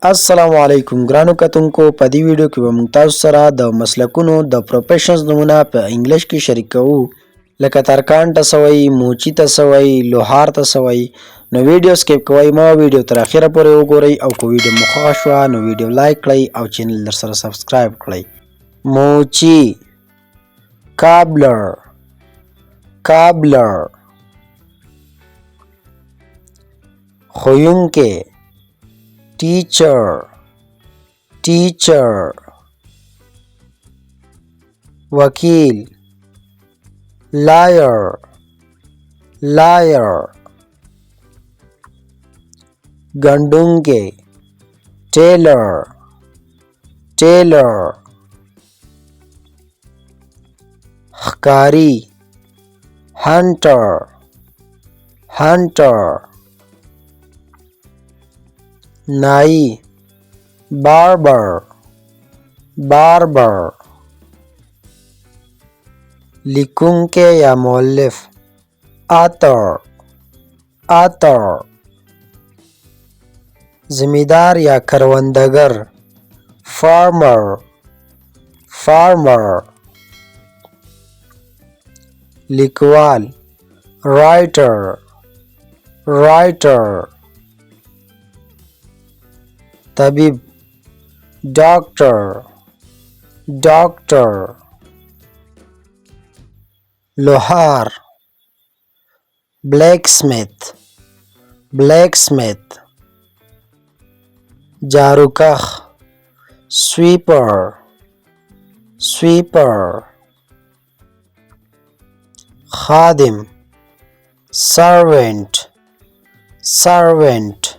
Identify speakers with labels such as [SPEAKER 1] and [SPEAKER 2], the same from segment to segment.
[SPEAKER 1] السلام علیکم ګرانو کتونکو په دې ویډیو کې به موږ تاسو سره د مسلکونو د پروفیشنز نمونه په انګلیش کې شریک کوو لکه ترکاڼ ته څه وایي موچي ته څه وایي لوهار ته څه وایي نو ویډیو سکیپ کوئ مه ویډیو تر اخره پورې وګورئ او که ویډیو مو خوښه شوه نو ویډیو لایک کړئ او چینل درسره سبسکرایب کړئ موچي کابلر کابلر ښوونکی teacher teacher وکیل liar liar ګنډونکی tailor tailor ښکاري hunter hunter نائی barber barber لیکونکے یا مؤلف author author زمیندار یا کروندگر farmer farmer لیکوال writer writer طبیب ڈاکٹر ڈاکٹر لوہار بلیک سمتھ بلیک سمتھ جاروکخ سویپر سویپر خادم سرونٹ سرونٹ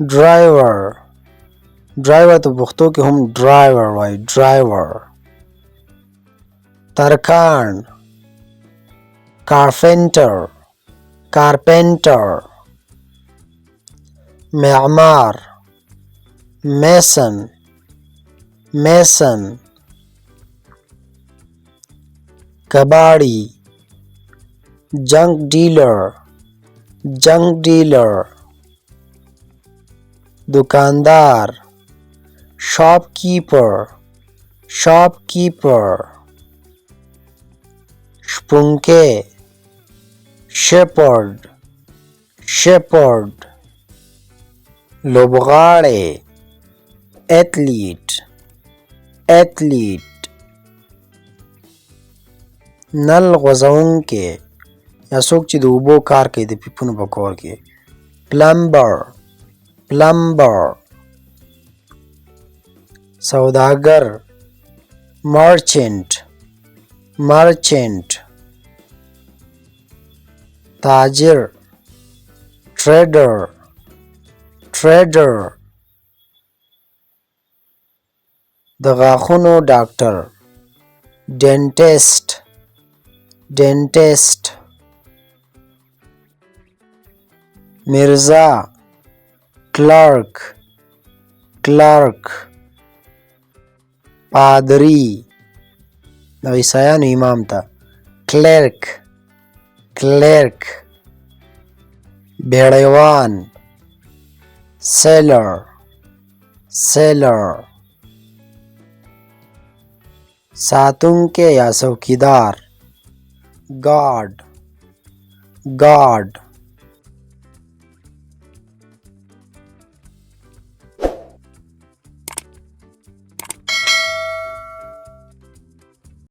[SPEAKER 1] ډرایور ډرایور ته پښتو کې هم ډرایور وایي ډرایور ترکاڼ کارپینټر کارپینټر معمار میسن میسن کباړي جنک ډیلر جنک ډیلر दुकानदार shopkeeper shopkeeper شپونکے shepherd shepherd لوبغاړی athlete athlete نل غځونکې یا څوک چې د اوبو کار کوي د پیپونو په کور کې plumber plumber سوداگر merchant merchant تاجر trader trader د غاښونو ډاکټر dentist dentist مرزا clerk clerk پادری د عیسایانو امام ته clerk clerk بیړیوان seller seller ساتونکی یا څوکیدار guard guard